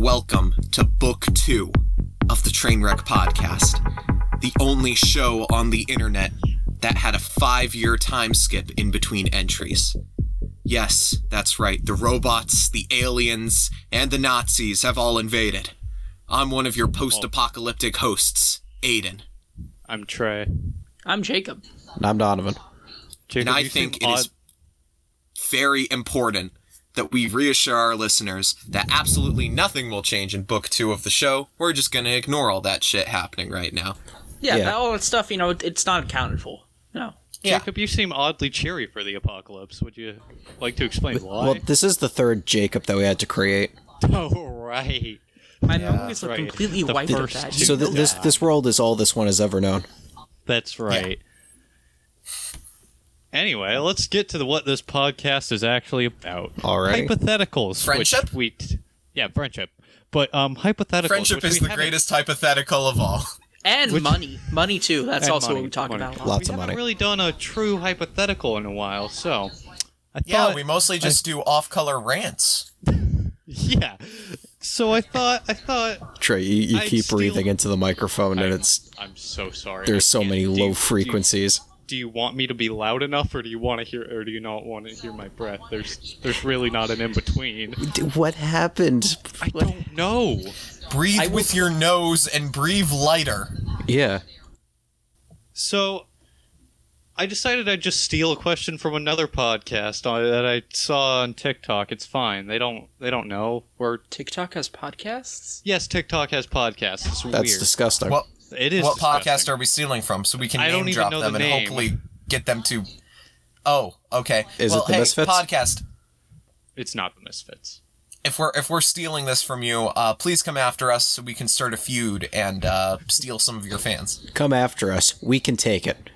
welcome to Book 2 of the Trainwreck podcast, the only show on the internet that had a 5-year time skip in between entries. Yes, that's right, the robots, the aliens, and the Nazis have all invaded. I'm one of your post-apocalyptic hosts, Aidan. I'm Trey. I'm Jacob. And I'm Donovan. Jacob, and I think it is very important that we reassure our listeners that absolutely nothing will change in Book 2 of the show. We're just going to ignore all that shit happening right now. Yeah. All that stuff, it's not accounted for. No. Yeah. Jacob, you seem oddly cheery for the apocalypse. Would you like to explain why? Well, this is the third Jacob that we had to create. Oh, right. My memories are completely wiped of that. So this world is all this one has ever known. That's right. Yeah. Anyway, let's get to what this podcast is actually about. All right. Hypotheticals. Friendship? Friendship. But hypotheticals. Friendship is the greatest hypothetical of all. And money. Money, too. That's also what we talk about. Lots of money. We haven't really done a true hypothetical in a while, so I thought... Yeah, we mostly just do off-color rants. Yeah. So I thought... Trey, you keep breathing into the microphone, and I'm so sorry. There's so many low frequencies. Do you want me to be loud enough, or do you want to hear, or do you not want to hear my breath? There's really not an in between. What happened? I don't know. Breathe with your nose and breathe lighter. Yeah. So, I decided I'd just steal a question from another podcast that I saw on TikTok. It's fine. They don't know. TikTok has podcasts? Yes, TikTok has podcasts. It's That's weird. disgusting. Well, it is. What disgusting. podcast are we stealing from so we can name drop them and name. hopefully get them to... Oh, okay. Is it the Misfits? Podcast. It's not the Misfits. If we're stealing this from you, please come after us so we can start a feud and steal some of your fans. Come after us. We can take it.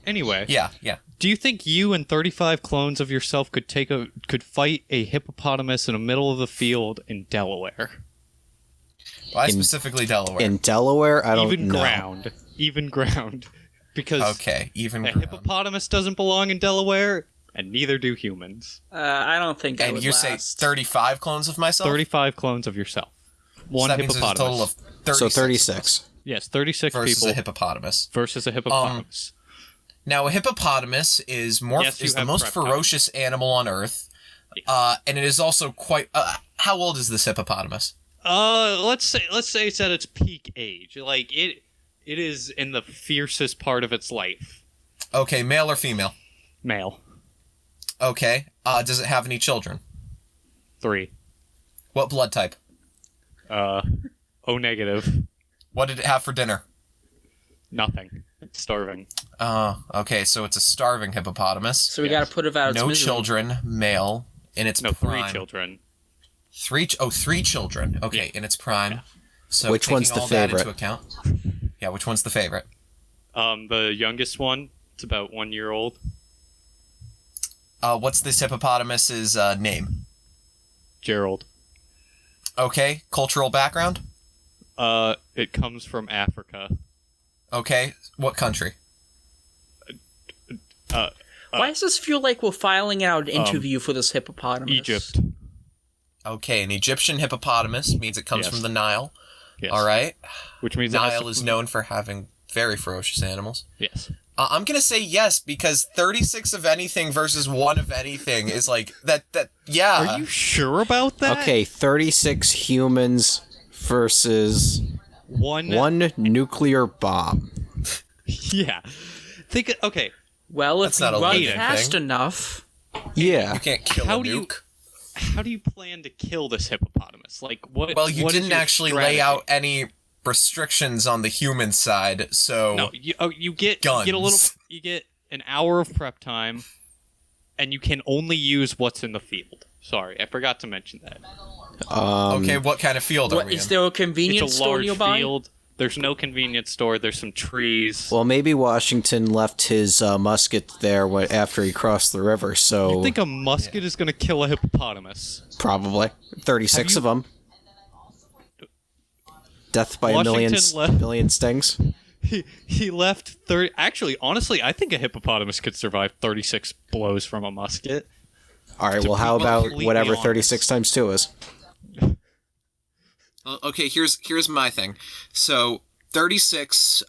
Anyway. Yeah. Do you think you and 35 clones of yourself could fight a hippopotamus in the middle of the field in Delaware? Why specifically Delaware? In Delaware, I don't know. Even ground. Because even a hippopotamus doesn't belong in Delaware, and neither do humans. I don't think that would last. And you say 35 clones of myself? 35 clones of yourself. One so that hippopotamus. Means there's a total of 36. So 36. Yes, 36 versus people. Versus a hippopotamus. Now, a hippopotamus is the most ferocious animal on Earth, and it is also quite... how old is this hippopotamus? Let's say it's at its peak age. Like, it is in the fiercest part of its life. Okay, male or female? Male. Okay. Does it have any children? 3. What blood type? O negative. What did it have for dinner? Nothing. It's starving. Okay, so it's a starving hippopotamus. So we gotta put it out its misery. No children, male, in its prime. 3 children. 3 children. Okay, in its prime. Yeah. So which one's the favorite? That into account. Yeah, which one's the favorite? The youngest one. It's about 1 year old. What's this hippopotamus's name? Gerald. Okay, cultural background? It comes from Africa. Okay, what country? Why does this feel like we're filing out an interview for this hippopotamus? Egypt. Okay, an Egyptian hippopotamus means it comes from the Nile. Yes. All right. Which means Nile is known for having very ferocious animals. Yes. I'm going to say yes, because 36 of anything versus 1 of anything is like, yeah. Are you sure about that? Okay, 36 humans versus one nuclear bomb. Yeah. Okay. Well, if you run fast enough... Yeah. You can't kill a nuke. How do you plan to kill this hippopotamus? Like, what? Well, you didn't actually strategy? lay out any restrictions on the human side, so no. You get guns. You get an hour of prep time, and you can only use what's in the field. Sorry, I forgot to mention that. Okay, what kind of field are we in? Is there a convenience store nearby? It's a large field. There's no convenience store. There's some trees. Well, maybe Washington left his musket there after he crossed the river, so... You think a musket is going to kill a hippopotamus? Probably. 36 of them. Death by a million stings. He left 30... Actually, honestly, I think a hippopotamus could survive 36 blows from a musket. All right, well, how about whatever 36 times 2 is? Okay, here's my thing. So 36,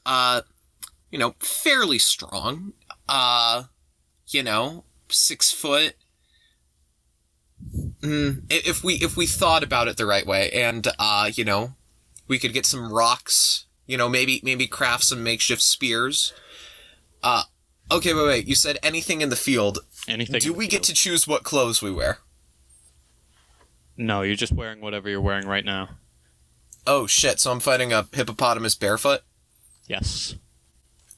fairly strong. 6 foot. If we thought about it the right way, and we could get some rocks. Maybe craft some makeshift spears. Okay, wait. You said anything in the field. Anything. Do we get to choose what clothes we wear? No, you're just wearing whatever you're wearing right now. Oh shit! So I'm fighting a hippopotamus barefoot? Yes.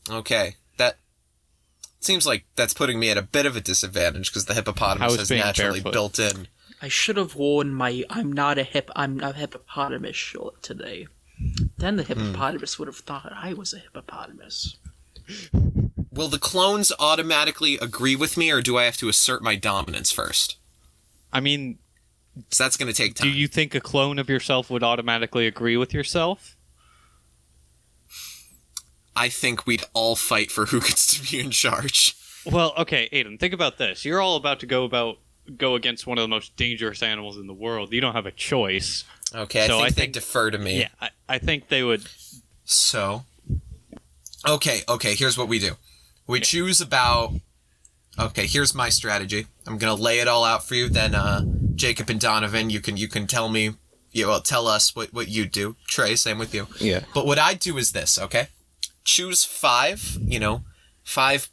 Okay, that seems like that's putting me at a bit of a disadvantage because the hippopotamus has naturally barefoot? built in. I should have worn my I'm a hippopotamus shirt today. Then the hippopotamus would have thought I was a hippopotamus. Will the clones automatically agree with me, or do I have to assert my dominance first? I mean, so that's going to take time. Do you think a clone of yourself would automatically agree with yourself? I think we'd all fight for who gets to be in charge. Well, okay, Aidan, think about this. You're all about to go against one of the most dangerous animals in the world. You don't have a choice. Okay, so I think they defer to me. Yeah, I think they would. So, okay, here's what we do. We choose about... Okay, here's my strategy. I'm gonna lay it all out for you. Then, Jacob and Donovan, you can tell me... tell us what you do. Trey, same with you. Yeah. But what I do is this, okay? Choose 5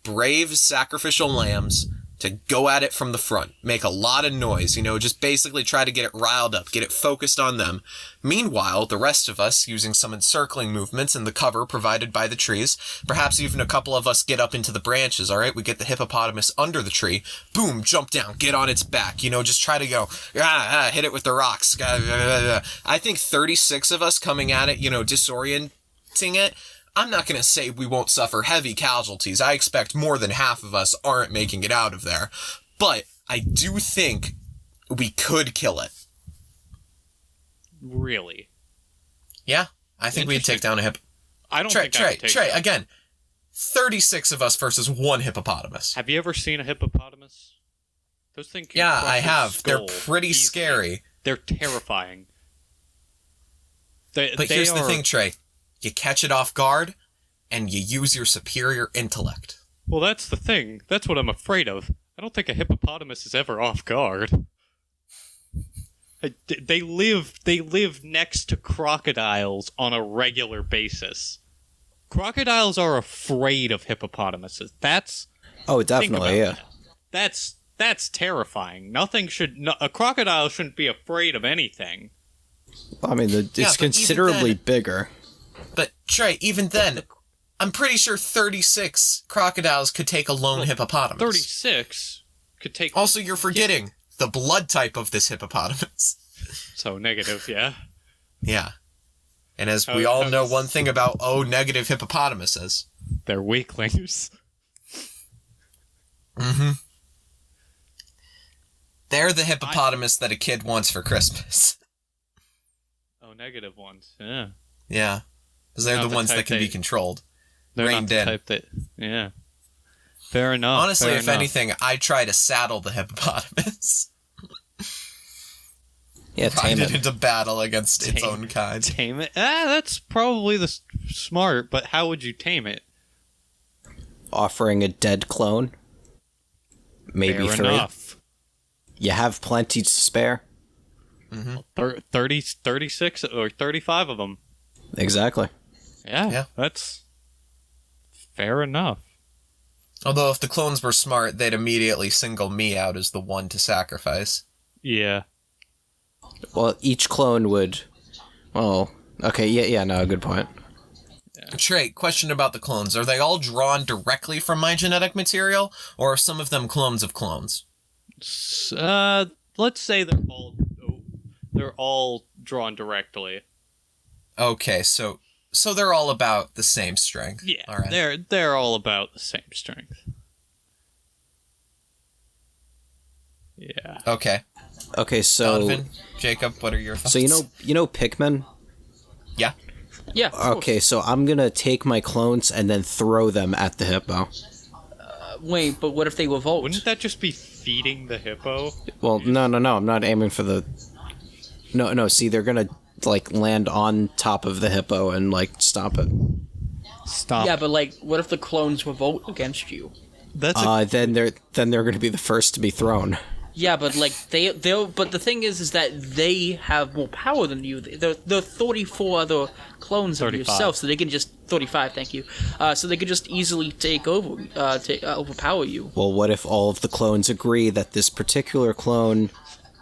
brave sacrificial lambs to go at it from the front. Make a lot of noise, just basically try to get it riled up, get it focused on them. Meanwhile, the rest of us, using some encircling movements in the cover provided by the trees, perhaps even a couple of us get up into the branches, alright? We get the hippopotamus under the tree, boom, jump down, get on its back, just try to go, hit it with the rocks. I think 36 of us coming at it, disorienting it, I'm not going to say we won't suffer heavy casualties. I expect more than half of us aren't making it out of there. But I do think we could kill it. Really? Yeah, I think we'd take down a hippo. I don't think I would take Trey, again, 36 of us versus 1 hippopotamus. Have you ever seen a hippopotamus? Those things can Yeah, crush I your have. skull They're pretty easily. scary. They're terrifying. But here's the thing, Trey. You catch it off guard, and you use your superior intellect. Well, that's the thing. That's what I'm afraid of. I don't think a hippopotamus is ever off guard. They live next to crocodiles on a regular basis. Crocodiles are afraid of hippopotamuses. Oh, definitely, yeah. That's terrifying. A crocodile shouldn't be afraid of anything. I mean, it's considerably bigger. But, Trey, even then, I'm pretty sure 36 crocodiles could take a lone hippopotamus. 36 could take... Also, you're forgetting the blood type of this hippopotamus. So, negative, yeah. Yeah. And as we all know one thing about O-negative hippopotamuses. They're weaklings. Mm-hmm. They're the hippopotamus that a kid wants for Christmas. O-negative ones, yeah. Yeah. Because they're the ones that can be controlled. They're reined not the in. type that... Yeah. Fair enough. Honestly, if anything, I try to saddle the hippopotamus. Yeah, tame Ride it it. into battle against its own kind. Tame it? That's probably the smart, but how would you tame it? Offering a dead clone. Maybe Fair 3. enough. You have plenty to spare. Mm-hmm. 36 or 35 of them. Exactly. Yeah, that's fair enough. Although if the clones were smart, they'd immediately single me out as the one to sacrifice. Yeah. Well, each clone would... Oh, okay, yeah, no, good point. Yeah. Trey, question about the clones. Are they all drawn directly from my genetic material, or are some of them clones of clones? Let's say they're all drawn directly. Okay, so they're all about the same strength. Yeah, all right. they're all about the same strength. Yeah. Okay, so... Donovan, Jacob, what are your thoughts? So you know Pikmin? Yeah. Yeah. Okay, so I'm gonna take my clones and then throw them at the hippo. Wait, but what if they revolt? Wouldn't that just be feeding the hippo? Well, no, I'm not aiming for the... No, see, they're gonna like land on top of the hippo and like stop it. Stop. Yeah, but like, what if the clones revolt against you? Then they're going to be the first to be thrown. Yeah, but like they'll. But the thing is that they have more power than you. There are 34 other clones of 35. yourself, so they can just 35. Thank you. So they could just easily take over, overpower you. Well, what if all of the clones agree that this particular clone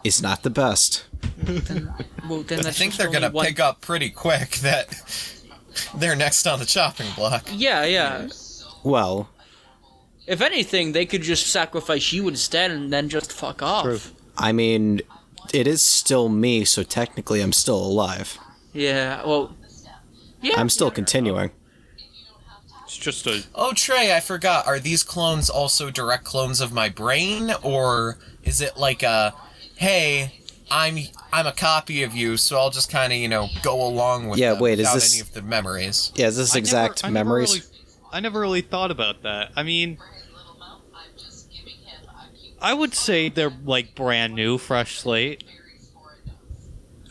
is not the best? Well, then I that's think just they're only gonna one... pick up pretty quick that they're next on the chopping block. Yeah. Well, If anything, they could just sacrifice you instead and then just fuck off. True. I mean, it is still me, so technically I'm still alive. Yeah. Well. Yeah. I'm still continuing. It's just a... Oh, Trey, I forgot. Are these clones also direct clones of my brain, or is it like a, hey, I'm a copy of you, so I'll just kind of, go along with them wait, is without this... any of the memories? Yeah, is this exact memories? I never really thought about that. I mean, I would say they're like brand new, fresh slate.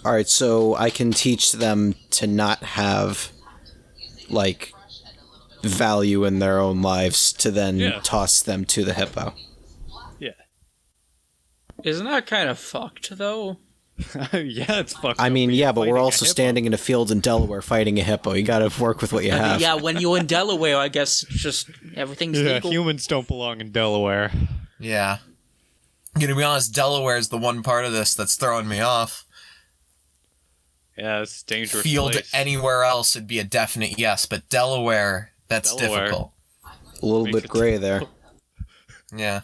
Alright, so I can teach them to not have, like, value in their own lives to then toss them to the hippo. Yeah. Isn't that kind of fucked though? Yeah, it's fucked. I mean, yeah, but we're fighting a also hippo. standing in a field in Delaware fighting a hippo. You gotta work with what you have. Yeah, when you're in Delaware, I guess it's just everything's Yeah, legal. humans don't belong in Delaware. Yeah. I'm gonna be honest, Delaware's the one part of this that's throwing me off. Yeah, it's a dangerous Field place. anywhere else would be a definite yes, but Delaware, that's Delaware. difficult. A little Makes bit it gray there. Yeah.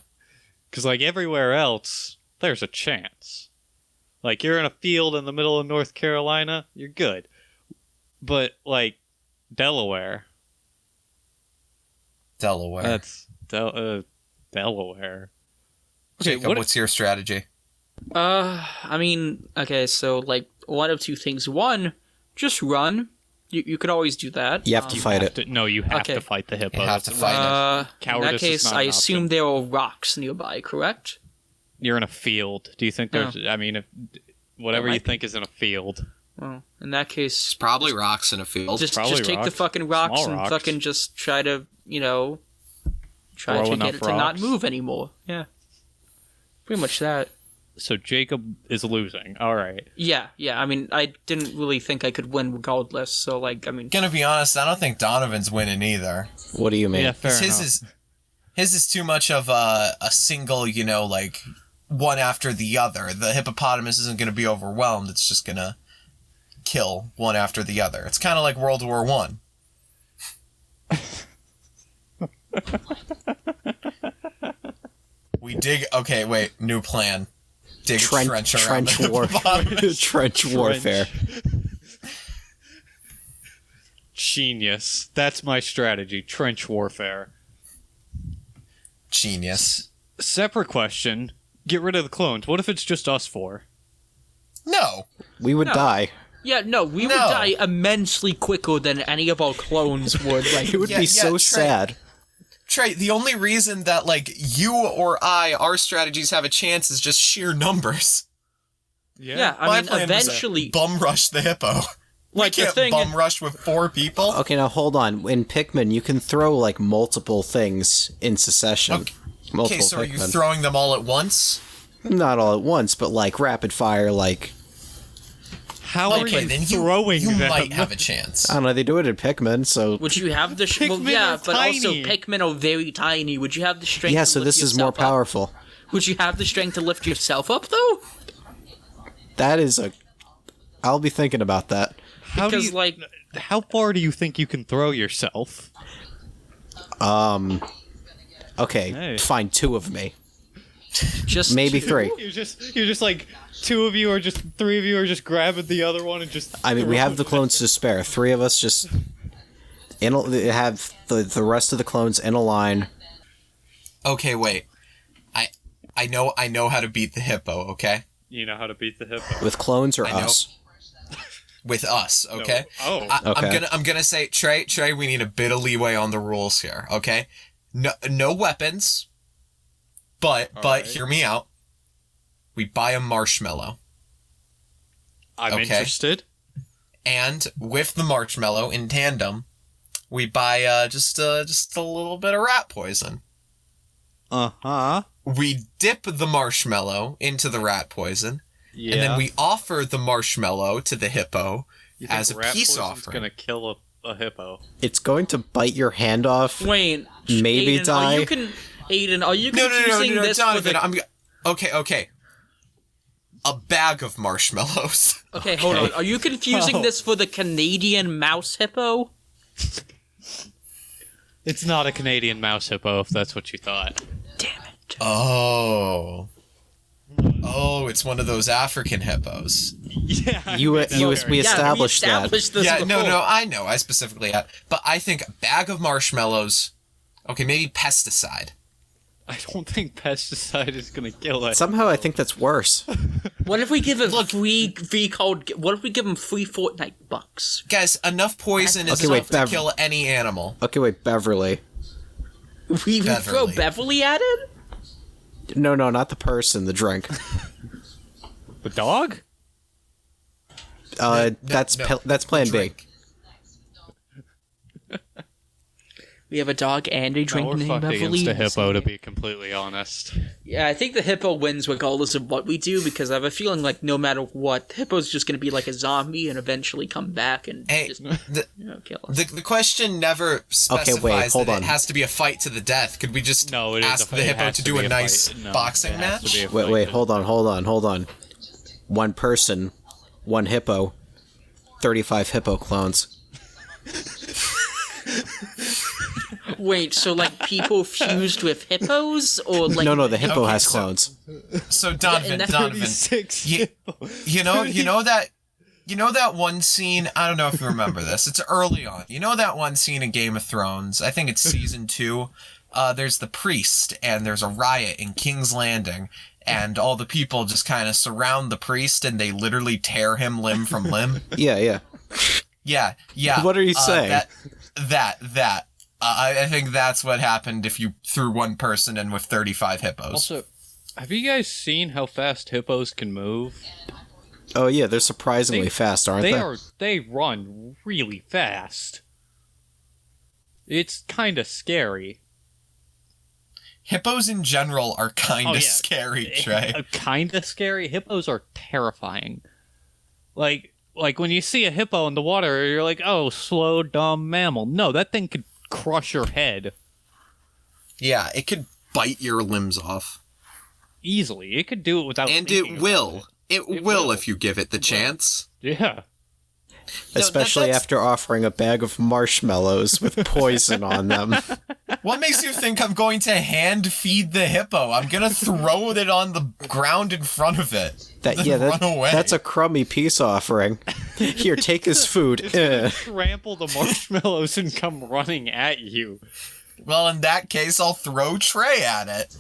Because, like, everywhere else, there's a chance. Like, you're in a field in the middle of North Carolina, you're good. But, like, Delaware. Delaware. That's Delaware. Okay, Jacob, what's your strategy? I mean, okay, so like one of two things. One, just run. You could always do that. You have to fight it. You have Okay. to fight the hippo. You have to fight it. In Cowardice that is case, not I an assume option. there are rocks nearby. Correct? You're in a field. Do you think there's... I mean, whatever There you might think is in a field. Well, in that case, Probably rocks in a field. just probably take the rocks. fucking rocks Small and rocks. fucking just try to try Throw to enough get it to not rocks. move anymore. Yeah, pretty much that. So Jacob is losing. All right. Yeah. I mean, I didn't really think I could win regardless. So like, I mean, Gonna be honest, I don't think Donovan's winning either. What do you mean? Yeah, fair 'Cause enough. his is too much of a single, like one after the other. The hippopotamus isn't gonna be overwhelmed. It's just gonna kill one after the other. It's kind of like World War One. We dig. Okay, wait. New plan. Dig a trench around the hippopotamus. Trench warfare. Genius. That's my strategy. Trench warfare. Genius. Separate question. Get rid of the clones. What if it's just us four? No. We would No. die. yeah, no, we would No. die immensely quicker than any of our clones would. Like, It would Yeah, be yeah, so Trey. sad. Trey, the only reason that, you or our strategies have a chance is just sheer numbers. yeah, I My mean, plan was to eventually, bum rush the hippo. like We the can't thing. bum rush with 4 people. Okay, now hold on. In Pikmin, you can throw, multiple things in succession. Okay, Multiple so are you Pikmin. throwing them all at once? Not all at once, but, rapid fire, How are Okay, you then throwing you them? might have a chance. I don't know, they do it in Pikmin, so... Would you have the Pikmin yeah, are but also tiny. Pikmin are very tiny. Would you have the strength? Yeah, to so lift this is more yourself up? powerful. Would you have the strength to lift yourself up though? That is a... I'll be thinking about that. How do Because you, how far do you think you can throw yourself? Okay, Hey. find 2 of me. just Maybe 3. You're just like 2 of you or just 3 of you are just grabbing the other one and just. I mean, we have the clones to spare. 3 of us just... have the rest of the clones in a line. Okay, wait. I know how to beat the hippo, okay? You know how to beat the hippo. With clones or I know. us? With us, okay? No. Oh. Okay. I'm gonna say, Trey, we need a bit of leeway on the rules here, okay? No weapons, but right. hear me out. We buy a marshmallow. I'm Okay. interested. And with the marshmallow in tandem, we buy just a little bit of rat poison. Uh-huh. We dip the marshmallow into the rat poison, Yeah. and then we offer the marshmallow to the hippo You think as a rat peace poison's offering. gonna kill a hippo. It's going to bite your hand off. Wait, Maybe Aidan, die. Aiden, are you No, confusing this Donovan, with okay. A bag of marshmallows. Okay, hold on. Are you confusing this for the Canadian mouse hippo? It's not a Canadian mouse hippo, if that's what you thought. Damn it. Oh, it's one of those African hippos. Yeah. We established that. This Yeah, before. no, I know. I specifically had. But I think a bag of marshmallows, okay, maybe pesticide. I don't think pesticide is gonna kill it. Somehow I think that's worse. What if we give it free code? What if we give him free Fortnite bucks? Guys, enough poison is Okay, wait, enough to kill any animal. Okay, wait, Beverly. We throw Beverly at it? No, not the person, the drink. The dog? That's plan B. Drink. We have a dog and a drink We're named fucked Beverly. against a hippo, to be completely honest. Yeah, I think the hippo wins regardless of what we do, because I have a feeling like no matter what, the hippo's just going to be like a zombie and eventually come back and Hey, just kill us. the question never specifies hold that on. it has to be a fight to the death. Could we just No, it is ask a the fight. It hippo has to to do be a a nice fight. No, boxing it has to match? be a Wait, fight. hold on. One person, one hippo, 35 hippo clones. Wait, so like people fused with hippos, or like No, the hippo Okay, has so- clones. So Donovan, that's Donovan, 36 you, you know that one scene. I don't know if you remember this. It's early on. You know that one scene in Game of Thrones. I think it's season 2. There's the priest, and there's a riot in King's Landing, and all the people just kind of surround the priest, and they literally tear him limb from limb. Yeah. Yeah. What are you saying? That. I think that's what happened if you threw one person in with 35 hippos. Also, have you guys seen how fast hippos can move? Oh yeah, they're surprisingly fast, aren't they? They run really fast. It's kind of scary. Hippos in general are kind of Oh, yeah. scary, Trey. Kind of scary. Hippos are terrifying. Like when you see a hippo in the water, you're like, oh, slow, dumb mammal. No, that thing could crush your head Yeah, it could bite your limbs off. easily. It could do it without And thinking it about will. It will will. if you give it the chance. Yeah. Especially that's- after offering a bag of marshmallows with poison on them. What makes you think I'm going to hand feed the hippo? I'm going to throw it on the ground in front of it. Then run away. That's a crummy peace offering. Here, take his food. Trample the marshmallows and come running at you. Well, in that case, I'll throw Trey at it.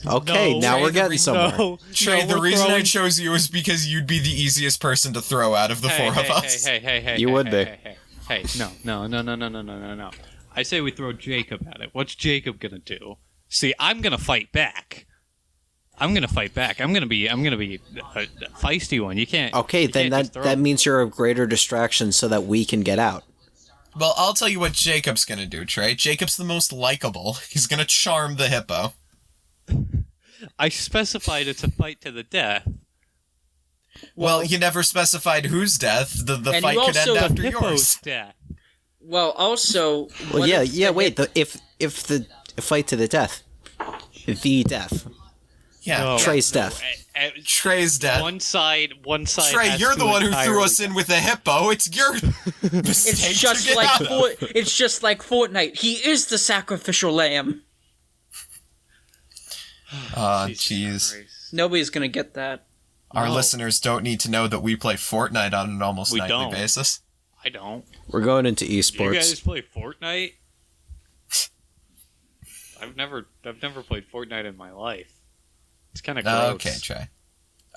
Okay, No, now Trey, we're the getting reason- somewhere. No, Trey, no, the we're reason I throwing- chose you is because you'd be the easiest person to throw out of the four of us. Hey, You would be. Hey, no. I say we throw Jacob at it. What's Jacob gonna do? See, I'm gonna fight back. I'm gonna be a feisty one. You can't. Okay, you then can't just throw that him. means you're a greater distraction so that we can get out. Well, I'll tell you what Jacob's going to do, Trey. Jacob's the most likable. He's going to charm the hippo. I specified it's a fight to the death. Well, you never specified whose death. The And fight you could end also- after Hippo's yours. death. Well, also. Well, what if the wait. If the fight to the death, the death, Yeah. No. Trey's death. Trey's death. One side. Trey, has you're to the one who threw entirely- us in with a hippo. It's your mistake It's just to get like out of. it's just like Fortnite. He is the sacrificial lamb. Ah, Jesus jeez. Christ. Nobody's gonna get that. Our No. listeners don't need to know that we play Fortnite on an almost We nightly don't. basis. I don't. We're going into You esports. guys play Fortnite? I've never played Fortnite in my life. It's kind of gross. Okay, Trey.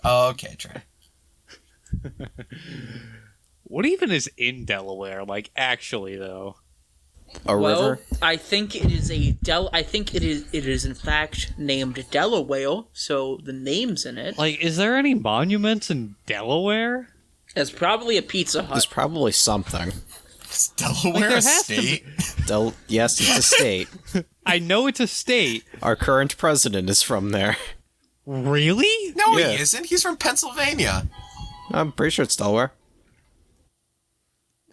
Okay, Trey. What even is in Delaware? Like, actually, though. A Well, river. I think it is I think it is in fact named Delaware, so the name's in it. Like, is there any monuments in Delaware? There's probably a Pizza Hut. There's probably something. Is Delaware a state? Yes, it's a state. I know it's a state. Our current president is from there. Really? No, Yeah. he isn't. He's from Pennsylvania. I'm pretty sure it's Delaware.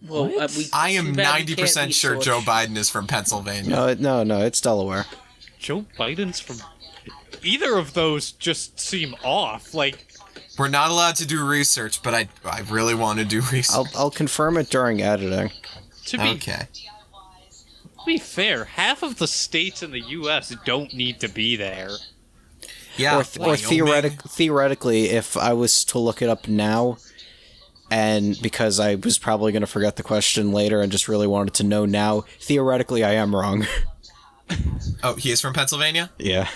Well, I am too bad we can't 90% sure research. Joe Biden is from Pennsylvania. No, it's Delaware. Joe Biden's from... Either of those just seem off. Like, We're not allowed to do research, but I really want to do research. I'll confirm it during editing. to be, Okay. to be fair, half of the states in the U.S. don't need to be there. Yeah, Or theoretically, if I was to look it up now, and because I was probably going to forget the question later and just really wanted to know now, theoretically I am wrong. Oh, he is from Pennsylvania? Yeah.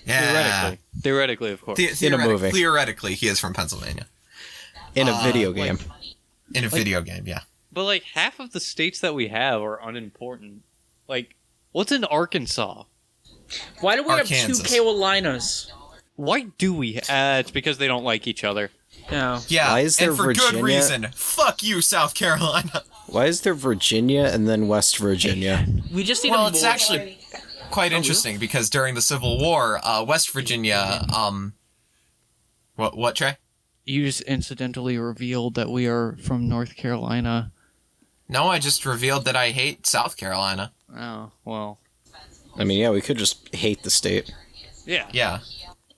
Yeah. Theoretically, of course. In a movie. Theoretically, he is from Pennsylvania. In a video game. In a video game, yeah. But, like, half of the states that we have are unimportant. Like, what's in Arkansas? Why do we have Arkansas. 2 Carolinas? Why do we? It's because they don't like each other. No. Yeah, Why is there and for good Virginia? reason. Fuck you, South Carolina. Why is there Virginia and then West Virginia? We just need Well, a it's more- actually quite interesting because during the Civil War, West Virginia, What, Trey? You just incidentally revealed that we are from North Carolina. No, I just revealed that I hate South Carolina. Oh, well. I mean, yeah, we could just hate the state. Yeah. Yeah.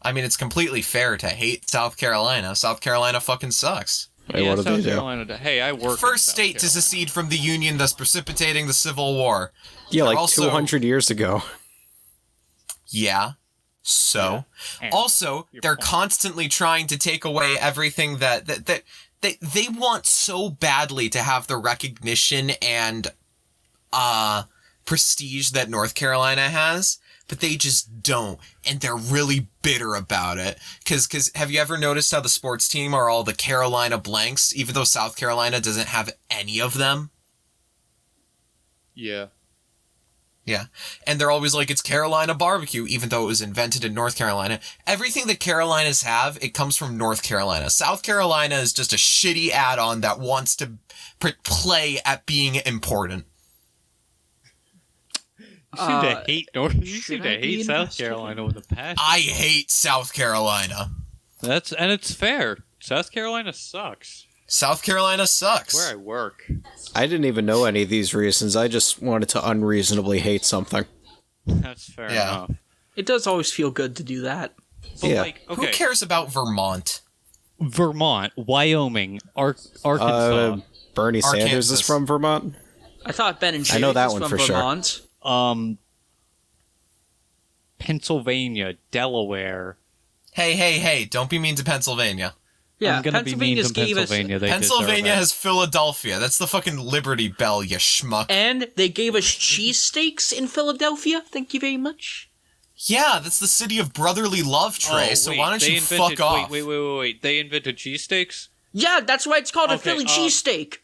I mean, it's completely fair to hate South Carolina. South Carolina fucking sucks. Hey, what did South they do? Carolina. Hey, I work. First in South state to Carolina. secede from the Union, thus precipitating the Civil War. Yeah, like Also- 200 years ago. Yeah. So, Yeah. also, Your they're point. constantly trying to take away everything that they want so badly to have the recognition and prestige that North Carolina has, but they just don't, and they're really bitter about it. Cause have you ever noticed how the sports team are all the Carolina blanks, even though South Carolina doesn't have any of them? Yeah. Yeah. And they're always like, it's Carolina barbecue, even though it was invented in North Carolina. Everything that Carolinas have, it comes from North Carolina. South Carolina is just a shitty add-on that wants to play at being important. You seem to hate North. You should seem to I be hate South invested? Carolina with a passion. I hate South Carolina. And it's fair. South Carolina sucks. South Carolina sucks. Where I work. I didn't even know any of these reasons. I just wanted to unreasonably hate something. That's fair Yeah. enough. It does always feel good to do that. But Yeah. like, Who okay, cares about Vermont? Vermont, Wyoming, Arkansas, Bernie Sanders is Arkansas. from Vermont? I thought Ben and Jerry's I know that was one from for sure. Vermont. Pennsylvania, Delaware. Hey, don't be mean to Pennsylvania. Yeah, I'm gonna be mean Pennsylvania's to gave us, Pennsylvania. They Pennsylvania deserve it. has Philadelphia. That's the fucking Liberty Bell, you schmuck. and they gave us cheesesteaks in Philadelphia. Thank you very much. Yeah, that's the city of brotherly love, Trey, Oh, so wait, why don't they you invented, fuck off? Wait. They invented cheesesteaks? Yeah, that's why it's called a Okay, Philly cheesesteak.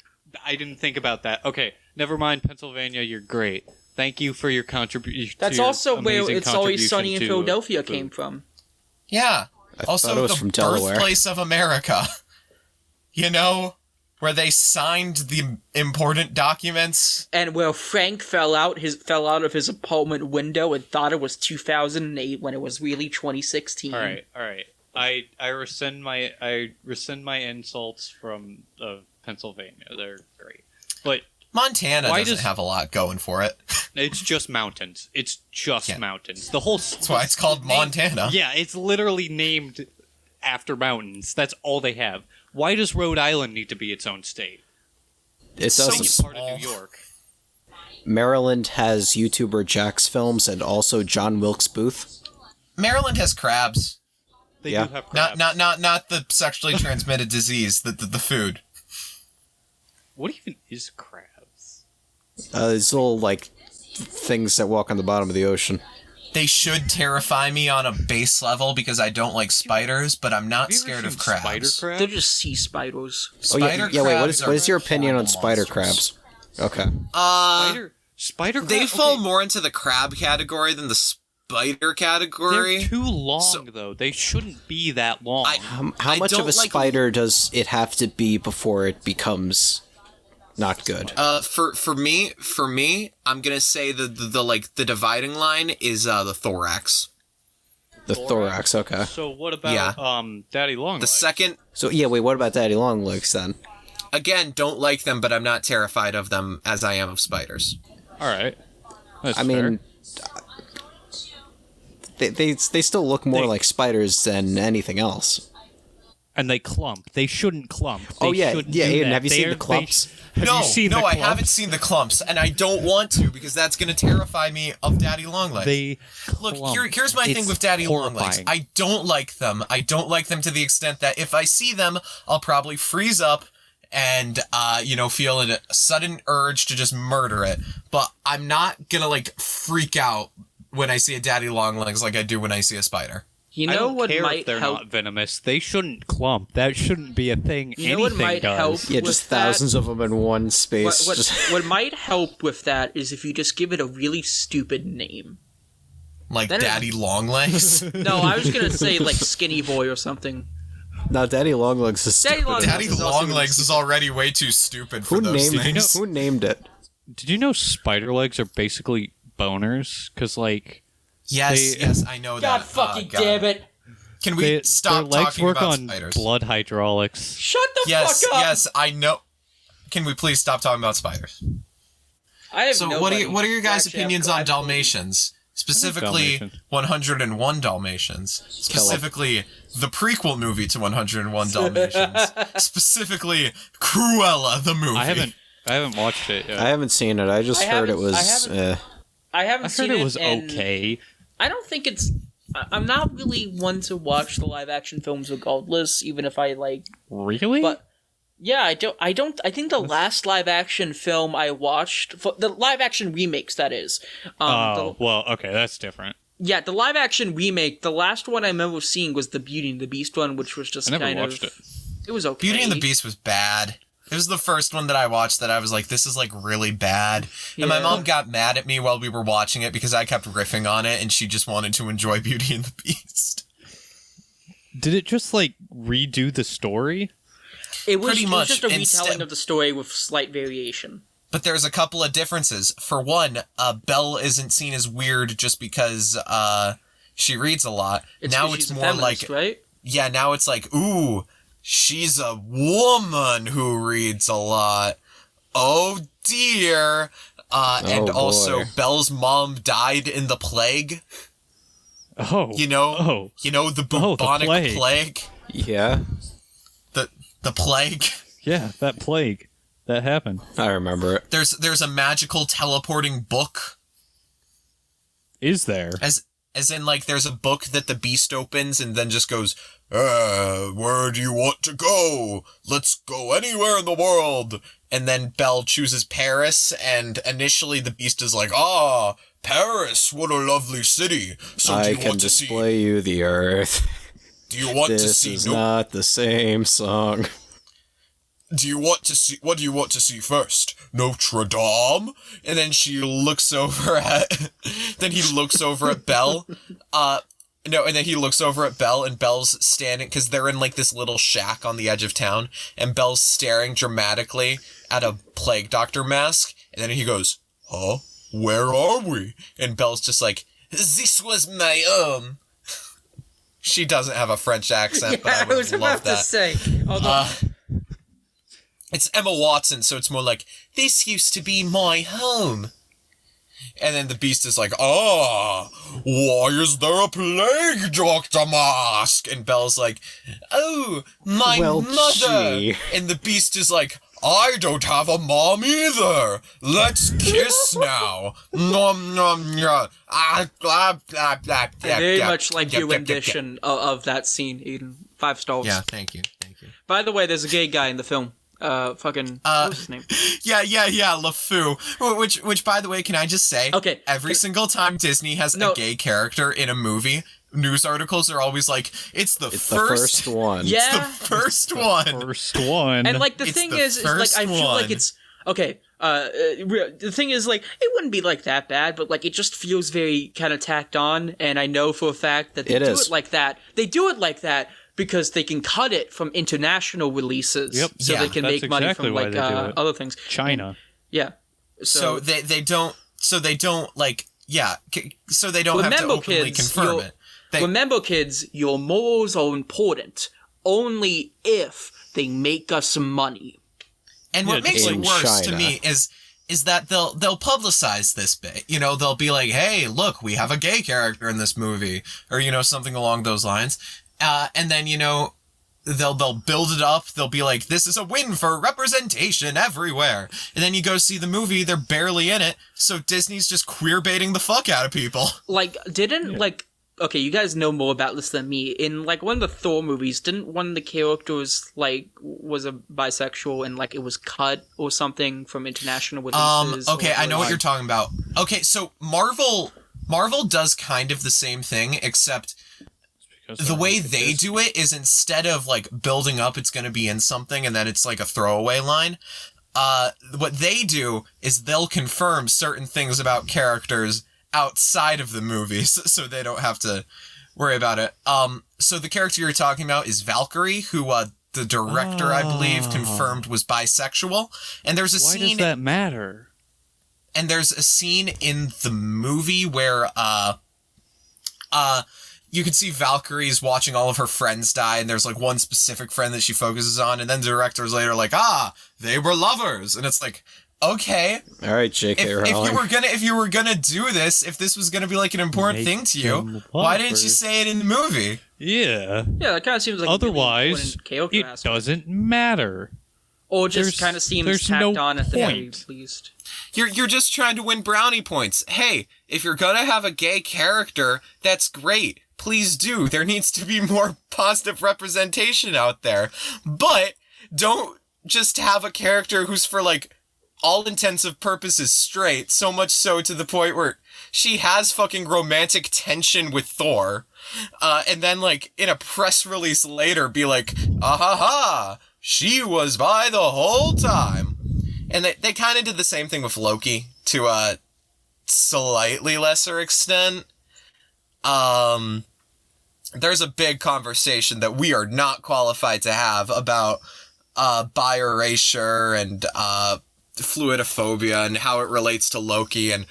I didn't think about that. Okay, never mind, Pennsylvania. You're great. Thank you for your contribution. That's also where It's Always Sunny in Philadelphia came from. Yeah. I Also, thought it was the from Delaware. birthplace of America. You know, where they signed the important documents. And where Frank fell out of his apartment window and thought it was 2008 when it was really 2016. All right. I rescind my insults from Pennsylvania. They're great, but Montana Why doesn't does- have a lot going for it. it's just mountains. It's just Yeah. mountains. The whole. That's why it's called Montana. Yeah, it's literally named after mountains. That's all they have. Why does Rhode Island need to be its own state? It So doesn't. It's part of New York. Maryland has YouTuber Jack's Films and also John Wilkes Booth. Maryland has crabs. They Yeah. do have crabs. Not the sexually transmitted disease, the food. What even is crabs? These little, like, things that walk on the bottom of the ocean. They should terrify me on a base level because I don't like spiders, but I'm not Have you ever scared of seen crabs. Spider crabs? They're just sea spiders. Spider yeah, wait, crabs what is your are opinion on horrible spider monsters. crabs? Okay. Spider crab? They fall Okay. more into the crab category than the spider category. They're too long, though. They shouldn't be that long. How much of a spider does it have to be before it becomes not good? For me, I'm gonna say the dividing line is the thorax. The thorax, okay. So what about Daddy Longlegs? The second. So wait, what about Daddy Longlegs then? Again, don't like them, but I'm not terrified of them as I am of spiders. All right. That's I fair. mean, they still look more like spiders than anything else. And they clump. They shouldn't clump. Aiden, have you seen the clumps? No, I haven't seen the clumps, and I don't want to because that's going to terrify me of Daddy Longlegs. Look, here's my thing with Daddy Longlegs. I don't like them. I don't like them to the extent that if I see them, I'll probably freeze up and, feel a sudden urge to just murder it. But I'm not going to, freak out when I see a Daddy Longlegs like I do when I see a spider. You know I don't what care might if they're help? not venomous. They shouldn't clump. That shouldn't be a thing. You know what might help? Yeah, just thousands of them in one space. What might help with that is if you just give it a really stupid name. Like Daddy Longlegs? No, I was gonna say Skinny Boy or something. No, Daddy Longlegs is stupid. Daddy Longlegs is already way too stupid for those things. Who named it? Did you know spider legs are basically boners? Because, Yes, I know that. God fucking damn it. Can we stop their legs talking work about on spiders? blood hydraulics. Shut the fuck up! Yes, I know. Can we please stop talking about spiders? What are your guys' opinions on Dalmatians? Specifically, 101 Dalmatians. Specifically, the prequel movie to 101 Dalmatians. Specifically, Cruella, the movie. I haven't watched it yet. I haven't seen it. I just heard it was... I haven't seen it. I heard it was okay. I don't think it's... I'm not really one to watch the live-action films regardless, even if I Really? But... Yeah, I think the last live-action film I watched... The live-action remakes, that is. Well, okay, that's different. Yeah, the live-action remake, the last one I remember seeing was the Beauty and the Beast one, which was just I never watched it. It was okay. Beauty and the Beast was bad. It was the first one that I watched that I was like, this is really bad. And my mom got mad at me while we were watching it because I kept riffing on it and she just wanted to enjoy Beauty and the Beast. Did it just redo the story? It was Pretty much. just a retelling of the story with slight variation. But there's a couple of differences. For one, Belle isn't seen as weird just because she reads a lot. Now it's more feminist, right? Yeah, now it's ooh, she's a woman who reads a lot. Oh dear. And also, Belle's mom died in the plague. Oh. The bubonic plague. Yeah. The plague. Yeah, that plague. That happened. I remember it. There's a magical teleporting book. Is there? As in, there's a book that the beast opens and then just goes, where do you want to go? Let's go anywhere in the world. And then Belle chooses Paris, and initially the beast is like, Paris, what a lovely city. So I can display you the earth. Do you want to see... This is not the same song. Do you want to see... What do you want to see first? Notre Dame? And then she looks over at... Then he looks over at Belle. And then he looks over at Belle, and Belle's standing... Because they're in, this little shack on the edge of town. And Belle's staring dramatically at a plague doctor mask. And then he goes, huh? Where are we? And Belle's just like, this was my She doesn't have a French accent, but I would love that. I was about to say. It's Emma Watson, so it's more like, this used to be my home. And then the beast is like, why is there a plague doctor mask? And Belle's like, oh, my mother. Gee. And the beast is like, I don't have a mom either. Let's kiss now. Nom nom nom. Very much like your rendition of that scene, Aidan. 5 stars. Yeah, thank you. By the way, there's a gay guy in the film. What's his name? Yeah, LeFou. Which, by the way, can I just say? Okay. Every single time Disney has a gay character in a movie, news articles are always like, it's the first one. Yeah. It's the first one. First one. And the thing is I feel like it's okay. The thing is, like, it wouldn't be like that bad, but like it just feels very kind of tacked on. And I know for a fact that they do it like that. They do it like that because they can cut it from international releases, so they can make money from like other things. China. Yeah. So they don't. So they don't like. Yeah. So they don't have to openly confirm it. Remember, kids, your morals are important only if they make us some money. And what makes it worse to me is that they'll publicize this bit. You know, they'll be like, "Hey, look, we have a gay character in this movie," or you know, something along those lines. And then you know, they'll build it up. They'll be like, "This is a win for representation everywhere." And then you go see the movie; they're barely in it. So Disney's just queer baiting the fuck out of people. Like, okay, you guys know more about this than me. In, like, one of the Thor movies, didn't one of the characters, like, was a bisexual and, like, it was cut or something from international releases? Okay, I know what you're talking about. Okay, so Marvel does kind of the same thing, except the way they do it is instead of, like, building up it's gonna be in something and then it's, like, a throwaway line, what they do is they'll confirm certain things about characters outside of the movies, so they don't have to worry about it. So the character you're talking about is Valkyrie, who the director, I believe, confirmed was bisexual. And there's a scene. Why does that matter? And there's a scene in the movie where you can see Valkyrie's watching all of her friends die, and there's like one specific friend that she focuses on, and then the director's later like, they were lovers, and it's like, okay. All right, J.K. Rowling. If you were gonna do this, if this was gonna be like an important thing to you, why didn't you say it in the movie? Yeah. Yeah, that kind of seems like otherwise really it doesn't matter. Or just kind of seems tacked on at the very least. You're just trying to win brownie points. Hey, if you're gonna have a gay character, that's great. Please do. There needs to be more positive representation out there. But don't just have a character who's for like all intensive purposes straight, so much so to the point where she has fucking romantic tension with Thor, and then like in a press release later be like, she was bi the whole time. And they kind of did the same thing with Loki to a slightly lesser extent. There's a big conversation that we are not qualified to have about bi erasure and fluidophobia and how it relates to Loki, and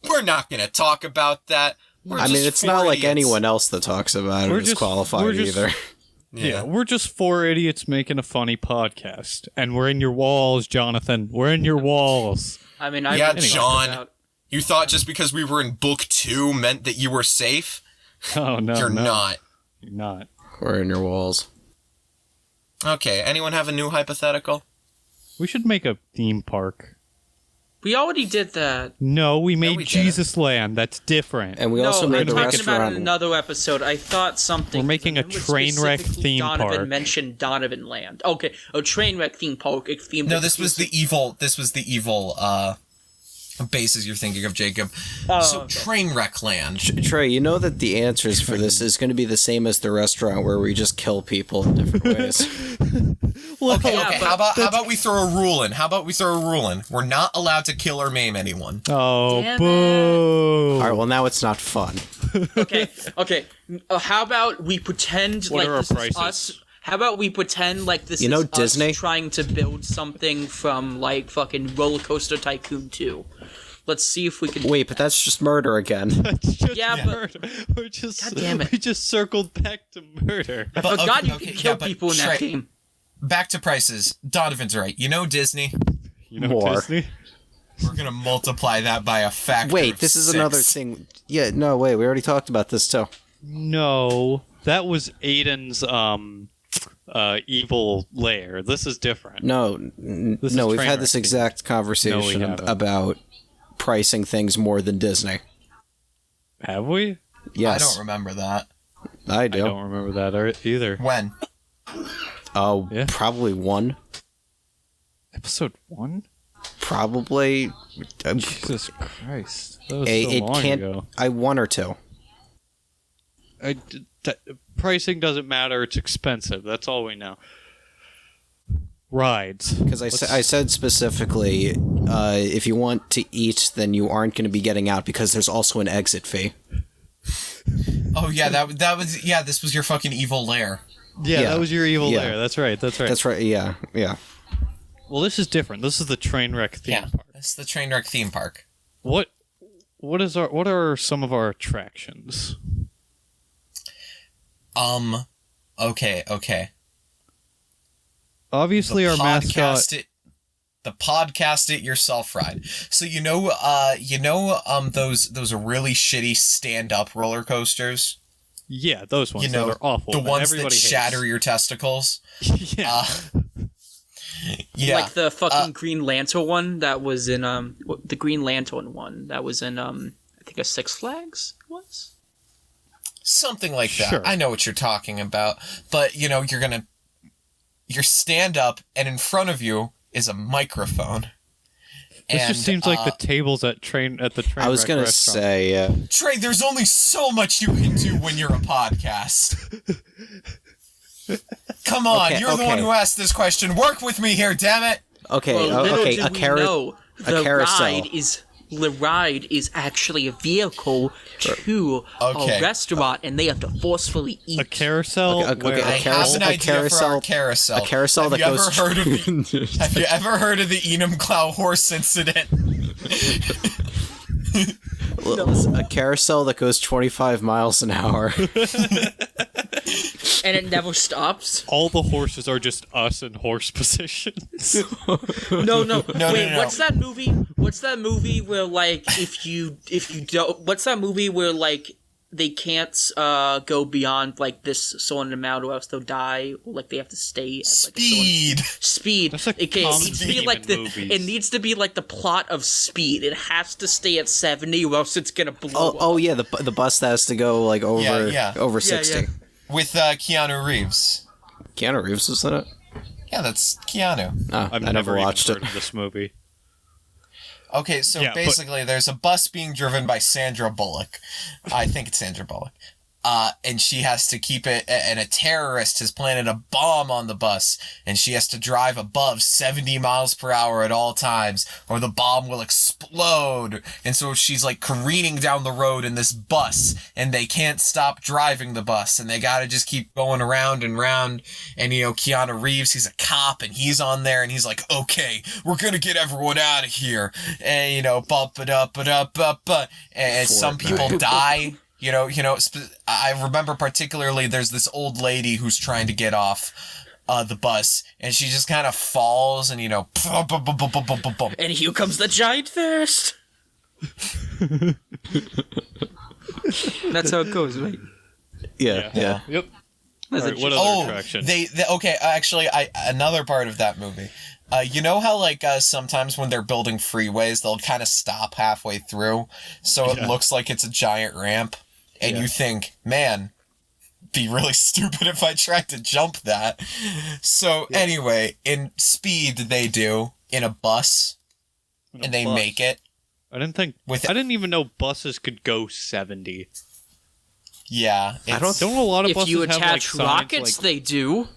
we're not going to talk about that. I mean, it's not like anyone else that talks about it is qualified either. Yeah, we're just four idiots making a funny podcast, and we're in your walls, Jonathan. We're in your walls. I mean, John, you thought just because we were in book 2 meant that you were safe? Oh, no, You're not. You're not. We're in your walls. Okay, anyone have a new hypothetical? We should make a theme park. We already did that. No, we made Jesus Land. That's different. And we also made the restaurant. I'm talking about in another episode. I thought something. We're making a Trainwreck theme park. Donovan mentioned Donovan Land. Okay, a Trainwreck theme park. No, this was the evil bases you're thinking of, Jacob. So Trainwreck Land. Trey, you know that the answers for this is going to be the same as the restaurant where we just kill people in different ways. Okay. How about we throw a rule in? We're not allowed to kill or maim anyone. Oh, boo! All right. Well, now it's not fun. Okay. How about we pretend what like this is us? How about we pretend like this is Disney? us trying to build something from like fucking Roller Coaster Tycoon 2. Let's see if we can. Wait, but that's just murder again. But murder. We're just. God damn it. We just circled back to murder. I forgot you can kill people in that game. Back to prices. Donovan's right. You know Disney. Disney. We're gonna multiply that by a factor. Wait, this is another thing. Yeah, no, wait. We already talked about this too. No, that was Aidan's evil lair. This is different. No, we've had this exact conversation about pricing things more than Disney. Have we? Yes. I don't remember that. I do. I don't remember that either. When? Oh, yeah. Probably 1. Episode 1? Probably. Jesus Christ. That was so long ago. 1 or 2. Pricing doesn't matter. It's expensive. That's all we know. rides. Because I said specifically, if you want to eat, then you aren't going to be getting out because there's also an exit fee. Oh yeah, that was this was your fucking evil lair. Yeah, that was your evil lair. That's right. That's right. Yeah. Well, this is different. This is the Trainwreck theme park. It's the Trainwreck theme park. What are some of our attractions? Okay. Obviously, our mascot. The podcast it yourself ride. So those really shitty stand-up roller coasters. Yeah, those ones that are awful. The ones that shatter your testicles. Yeah. Yeah. Like the fucking Green Lantern one that was in the Green Lantern one that was in I think a Six Flags was. Something like that. Sure. I know what you're talking about, but you're stand up and in front of you is a microphone. This just seems like the tables at the train. I was gonna say, Trey, there's only so much you can do when you're a podcast. Come on, you're the one who asked this question. Work with me here, damn it. Okay, a carousel. The ride is actually a vehicle to a restaurant, and they have to forcefully eat. A carousel. I have an idea for our carousel. A carousel that goes. Have you ever heard of the Enumclaw horse incident? A carousel that goes 25 miles an hour. And it never stops. All the horses are just us in horse positions. No. Wait, what's that movie? What's that movie where like if you don't? What's that movie where like they can't go beyond like this certain amount or else they'll die, or like they have to stay at, like, Speed. That's it needs to be like it needs to be like the plot of Speed. It has to stay at 70 or else it's gonna blow up. Oh yeah, the bus has to go like over 60. Yeah. With Keanu Reeves. Keanu Reeves was in it? Yeah, that's Keanu. Oh, I've I never watched heard of this movie. Okay, so basically there's a bus being driven by Sandra Bullock. I think it's Sandra Bullock. And she has to keep it, and a terrorist has planted a bomb on the bus, and she has to drive above 70 miles per hour at all times, or the bomb will explode. And so she's like careening down the road in this bus, and they can't stop driving the bus, and they gotta just keep going around and round. And Keanu Reeves, he's a cop, and he's on there, and he's like, okay, we're gonna get everyone out of here. And bump it up, and some people die. I remember particularly there's this old lady who's trying to get off the bus, and she just kind of falls, and and here comes the giant fist. That's how it goes, right? Yeah. Yep. Right, what other attraction? Actually, another part of that movie. You know how sometimes when they're building freeways, they'll kind of stop halfway through, so it looks like it's a giant ramp. And you think, man, be really stupid if I tried to jump that. So anyway, in Speed, they do in a bus, and they make it. I didn't even know buses could go 70. Yeah, don't a lot of buses if you have, attach rockets, they do,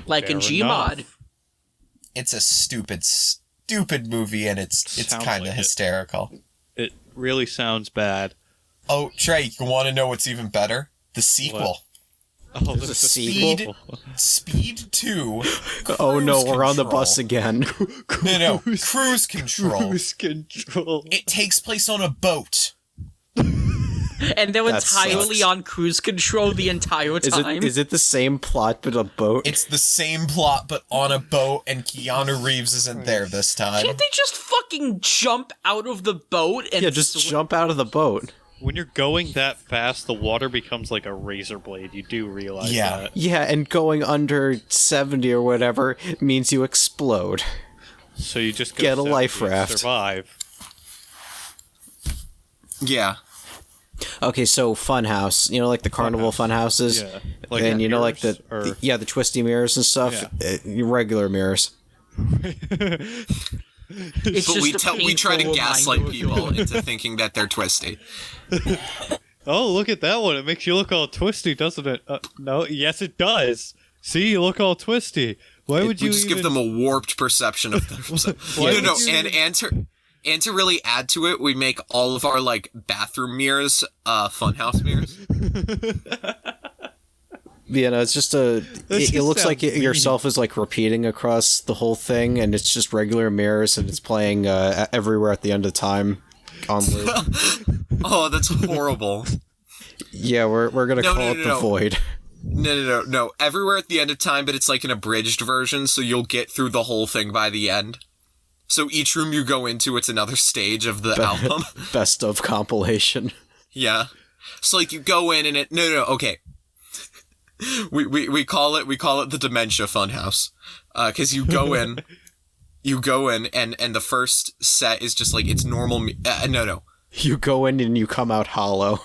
like in Gmod. It's a stupid movie, and it's kind of hysterical. It really sounds bad. Oh, Trey, you want to know what's even better? The sequel. What? Oh, there's a sequel? Speed 2. Oh no, we're on the bus again. No, Cruise Control. Cruise Control. It takes place on a boat. And they're entirely on cruise control the entire time. Is it the same plot but a boat? It's the same plot but on a boat, and Keanu Reeves isn't there this time. Can't they just fucking jump out of the boat and just jump out of the boat? When you're going that fast, the water becomes like a razor blade. You do realize that. Yeah, and going under 70 or whatever means you explode. So you just get a life raft. Survive. Yeah. Okay, so Funhouse, like the carnival fun houses, and like the twisty mirrors and stuff, regular mirrors. We try to gaslight people into thinking that they're twisty. Oh, look at that one! It makes you look all twisty, doesn't it? No, yes, it does. See, you look all twisty. Why would you just give them a warped perception of themselves? And to really add to it, we make all of our like bathroom mirrors funhouse mirrors. Yeah, no, it's just it looks like yourself is like repeating across the whole thing, and it's just regular mirrors, and it's playing everywhere at the end of time on loop. Oh, that's horrible. Yeah, we're gonna call it the Void. No. Everywhere at the end of time, but it's like an abridged version, so you'll get through the whole thing by the end. So each room you go into, it's another stage of the album. Best of compilation. Yeah. So like you go in and okay. We call it the Dementia Funhouse. 'Cause you go in and the first set is just like it's normal no. You go in and you come out hollow.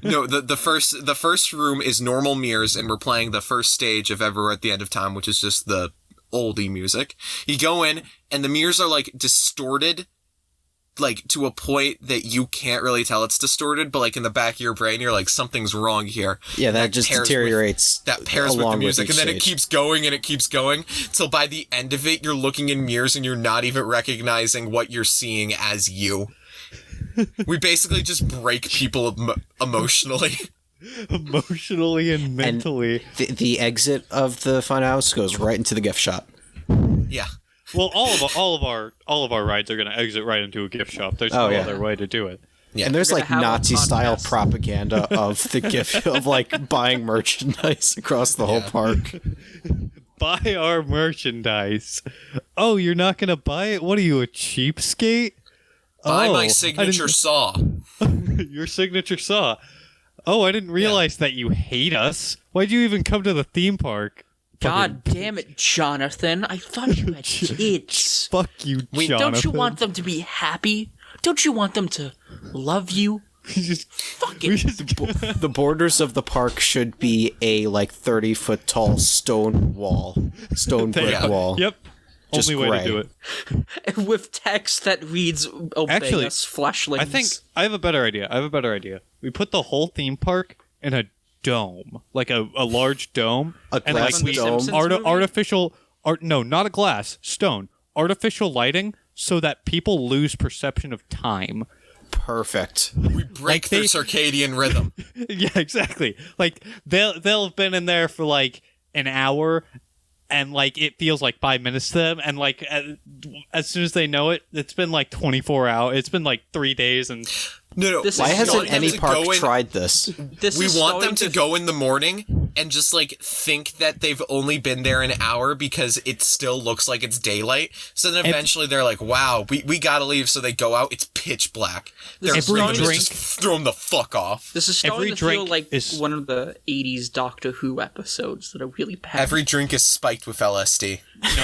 No, the first room is normal mirrors, and we're playing the first stage of Everywhere at the End of Time, which is just the oldie music. You go in, and the mirrors are like distorted, like to a point that you can't really tell it's distorted, but like in the back of your brain, you're like, something's wrong here. Yeah, that just deteriorates. That pairs with the music, and then it keeps going and it keeps going till by the end of it, you're looking in mirrors and you're not even recognizing what you're seeing as you. We basically just break people emotionally. Emotionally and mentally. And the exit of the funhouse goes right into the gift shop. Yeah. Well, all of our rides are going to exit right into a gift shop. There's no other way to do it. Yeah. And there's like Nazi-style propaganda of the gift of like buying merchandise across the whole park. Buy our merchandise. Oh, you're not going to buy it? What are you, a cheapskate? Buy my signature saw. Your signature saw. Oh, I didn't realize that you hate us. Why'd you even come to the theme park? God damn it, Jonathan. I thought you had kids. Fuck you, Jonathan. Don't you want them to be happy? Don't you want them to love you? Fuck it. The borders of the park should be a like 30-foot tall stone brick wall. Yep. Just only way to do it. With text that reads, obey us, fleshlings. I think I have a better idea. We put the whole theme park in a dome, like a large dome, and like we artificial art. No, not a glass, stone, artificial lighting, so that people lose perception of time. Perfect. We break their circadian rhythm. Yeah, exactly. Like they'll have been in there for like an hour. And, like, it feels like 5 minutes to them. And, like, as soon as they know it, it's been, like, 24 hours. It's been, like, 3 days. And No. Why hasn't any park tried this? We want them to go in the morning and just, like, think that they've only been there an hour because it still looks like it's daylight. So then eventually they're like, wow, we gotta leave. So they go out. It's pitch black. Just throw them the fuck off. This is starting to feel like one of the 80s Doctor Who episodes that are really bad. Every drink is spiked with LSD.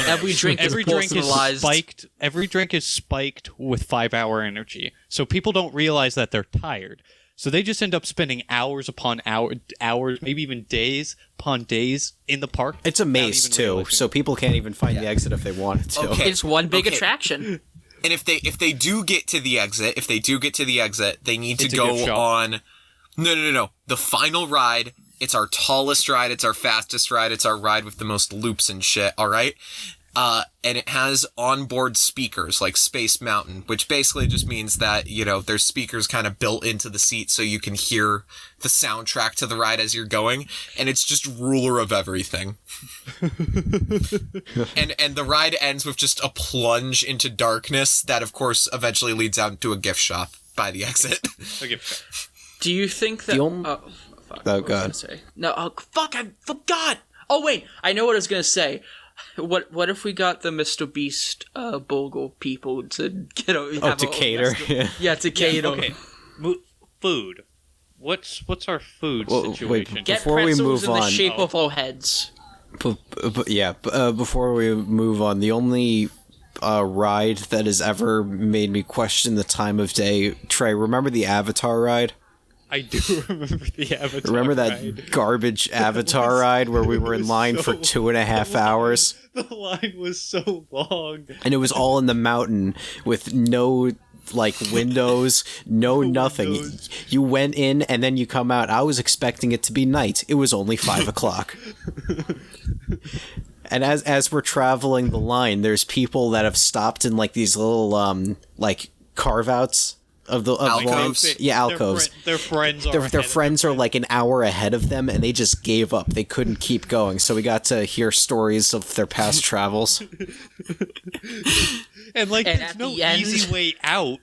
Every drink is spiked. Every drink is spiked with 5-hour energy. So people don't realize that they're tired. So they just end up spending hours upon hours, maybe even days upon days in the park. It's a maze too, so people can't even find the exit if they wanted to. Okay. It's one big attraction. And if they do get to the exit, they need to go on. No. The final ride. It's our tallest ride. It's our fastest ride. It's our ride with the most loops and shit. All right. And it has onboard speakers like Space Mountain, which basically just means that, you know, there's speakers kind of built into the seat so you can hear the soundtrack to the ride as you're going. And it's just ruler of everything. and the ride ends with just a plunge into darkness that, of course, eventually leads out to a gift shop by the exit. A gift shop. Do you think that... Oh, God. No, fuck, I forgot! Oh, wait, I know what I was gonna say. What if we got the Mr. Beast Bogle people to to cater? Yeah, to cater. Okay. Food. What's our food situation? Wait, get before we move in on, the shape of our heads. Before we move on, the only ride that has ever made me question the time of day, Trey, remember the Avatar ride? I do remember the Avatar Remember that ride. garbage Avatar ride where we were in line for 2.5 hours? The line was so long. And it was all in the mountain with no, like, windows, no nothing. Windows. You went in and then you come out. I was expecting it to be night. It was only 5 o'clock. And as we're traveling the line, there's people that have stopped in like these little like carve outs of alcoves. Alcoves. Their friends their friends are like an hour ahead of them, and they just gave up. They couldn't keep going, so we got to hear stories of their past travels. And there's no easy way out.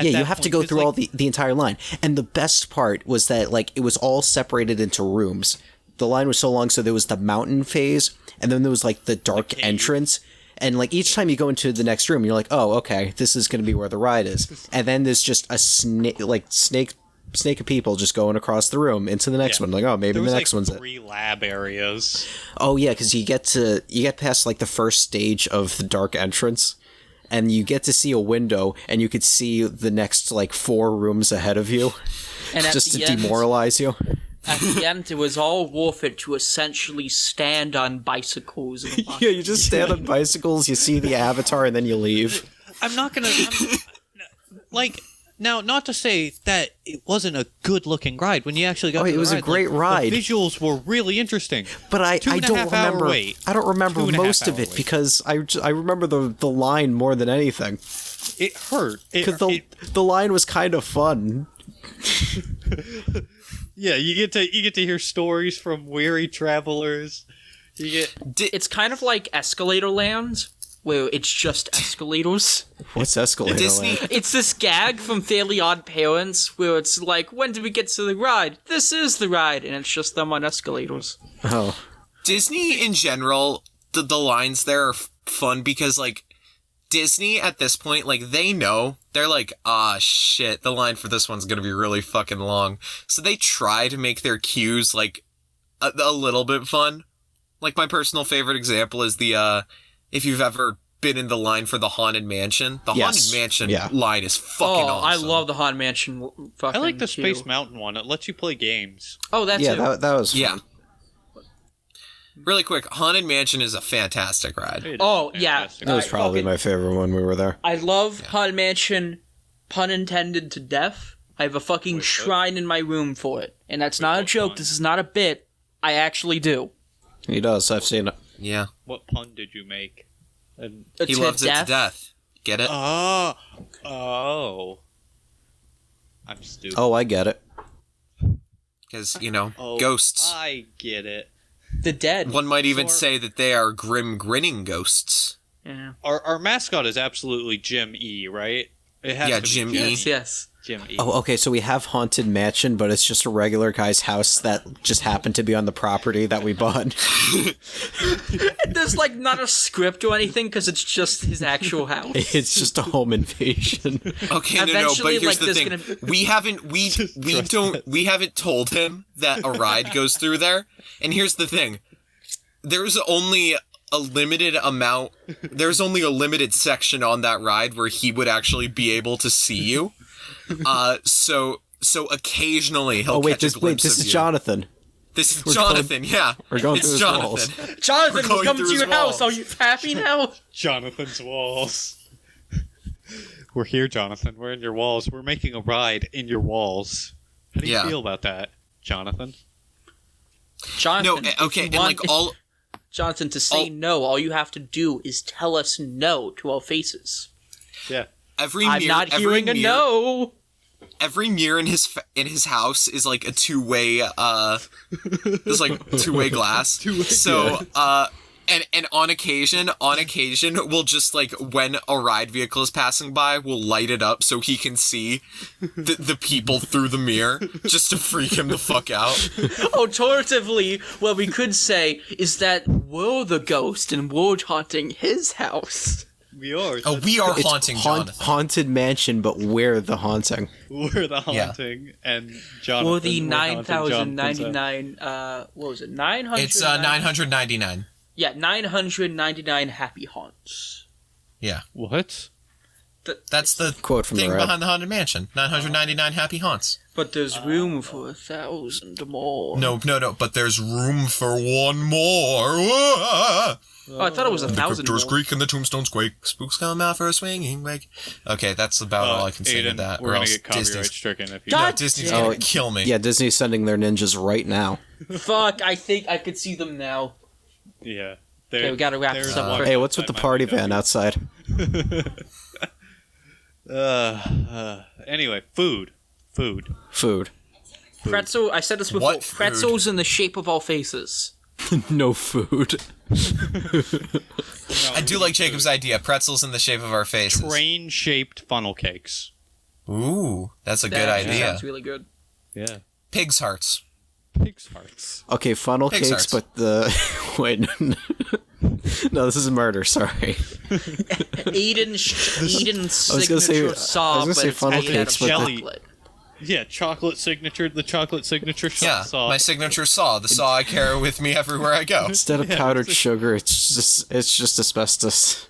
You have to go through all the entire line. And the best part was that like it was all separated into rooms. The line was so long, so there was the mountain phase, and then there was like the dark entrance. And like each time you go into the next room, you're like, oh, okay, this is going to be where the ride is. And then there's just a snake of people just going across the room into the next one. Like, oh, maybe the next one's it. 3 lab areas. Oh yeah, because you get past like the first stage of the dark entrance, and you get to see a window, and you could see the next like 4 rooms ahead of you, and just to demoralize you. At the end, it was all worth it to essentially stand on bicycles. Yeah, you just stand on bicycles, you see the avatar, and then you leave. I'm not gonna... Now, not to say that it wasn't a good-looking ride when you actually got to the ride. It was a great ride. The visuals were really interesting. But I don't remember most of it because I remember the line more than anything. It hurt. Because the line was kind of fun. Yeah, you get to hear stories from weary travelers. It's kind of like Escalator Land, where it's just escalators. What's Escalator Land? It's this gag from Fairly Odd Parents, where it's like, when do we get to the ride? This is the ride, and it's just them on escalators. Oh. Disney in general, the lines there are fun because like Disney at this point, like they know, they're like, shit, the line for this one's gonna be really fucking long. So they try to make their cues like a little bit fun. Like my personal favorite example is the if you've ever been in the line for the Haunted Mansion, Haunted Mansion line is fucking awesome. I love the Haunted Mansion fucking I like the queue. Space Mountain one. It lets you play games. Oh, that's that was fun. Yeah. Really quick, Haunted Mansion is a fantastic ride. That was probably my favorite when we were there. I love Haunted Mansion, pun intended, to death. I have a fucking shrine in my room for it. And that's not a joke, pun? This is not a bit. I actually do. He does, I've seen it. Yeah. What pun did you make? He loves it to death. Get it? Oh. I'm stupid. Oh, I get it. Because, ghosts. I get it. The dead. One might even say that they are grim grinning ghosts. Yeah. Our mascot is absolutely Jim E, right? It has to be Jim E. Yes. Jim E. Oh, okay, so we have Haunted Mansion, but it's just a regular guy's house that just happened to be on the property that we bought. There's like not a script or anything because it's just his actual house. It's just a home invasion. Okay, no, but here's the thing. We haven't told him that a ride goes through there. And here's the thing. There's only a limited section on that ride where he would actually be able to see you. So occasionally he'll catch a glimpse of you. This is Jonathan. This is Jonathan, yeah. We're going through his Jonathan. walls. Jonathan, we're coming to your house. Are you happy now? Jonathan's walls. We're here, Jonathan. We're in your walls. We're making a ride in your walls. How do you feel about that, Jonathan? Jonathan, no, okay, and like Jonathan, to say no, all you have to do is tell us no to our faces. Yeah. I'm not hearing a no. Every mirror in his house is like a two-way glass. So and on occasion we'll just like when a ride vehicle is passing by, we'll light it up so he can see the people through the mirror just to freak him the fuck out. Alternatively, what we could say is that we're the ghost and we're haunting his house. We are. Oh, we are haunting Jonathan. Haunted Mansion, but we're the haunting. We're the haunting, and Jonathan. We're the 9,099. What was it? 900. It's 999. Yeah, 999 happy haunts. Yeah. What? That's the quote from thing the behind the Haunted Mansion. 999 happy haunts. But there's room for 1,000 more. No, but there's room for one more. Whoa! Oh, I thought it was 1,000 more. The cryptors creak and the tombstones quake. Spooks come out for a swinging wake. Okay, that's about all I can say Aidan, to that. We're going to get copyright stricken if you Disney's going to kill me. Yeah, Disney's sending their ninjas right now. Fuck, I think I could see them now. Yeah. Okay, we gotta wrap this up. Hey, what's with the party van outside? Anyway, food. Pretzel. I said this before. What food? Pretzels in the shape of all faces. No food. I do like Jacob's idea. Pretzels in the shape of our faces. Train-shaped funnel cakes. Ooh, that's a good That idea. sounds really good. Yeah. Pig's hearts. Pig's hearts. Okay, funnel Pig's cakes, hearts. but wait, no, this is murder. Sorry. Aidan's I was gonna say but funnel it's made out cakes, of but chocolate. Yeah, the chocolate signature Yeah, saw. my signature saw. The saw I carry with me everywhere I go. instead of powdered sugar, it's just asbestos.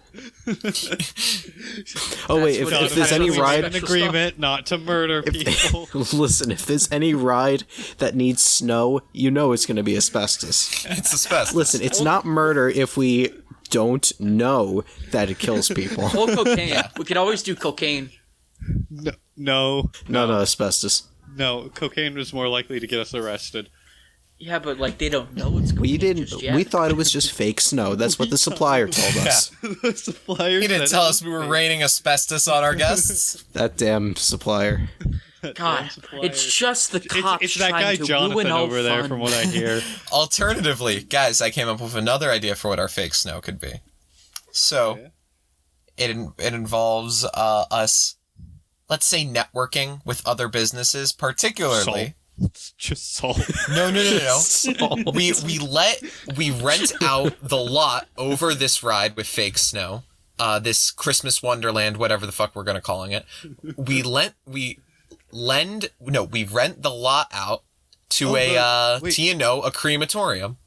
Oh wait, what if there's any we ride, made an agreement not to murder people. listen, if there's any ride that needs snow, you know it's going to be asbestos. It's asbestos. Listen, it's not murder if we don't know that it kills people. Or cocaine. We could always do cocaine. No, No, asbestos. no. Cocaine was more likely to get us arrested. Yeah, but like they don't know it's cocaine We didn't. just yet. We thought it was just fake snow. That's what the supplier told us. The supplier He didn't said tell it us we were was raining asbestos on our guests. That damn supplier. fake. God, Supplier. it's just the cops It's that trying guy to ruin Jonathan all over there, fun. from what I hear. Alternatively, guys, I came up with another idea for what our fake snow could be. So, it involves us, let's say, networking with other businesses, particularly. It's just salt. No. We rent out the lot over this ride with fake snow. This Christmas Wonderland, whatever the fuck we're gonna calling it. We rent the lot out to a crematorium.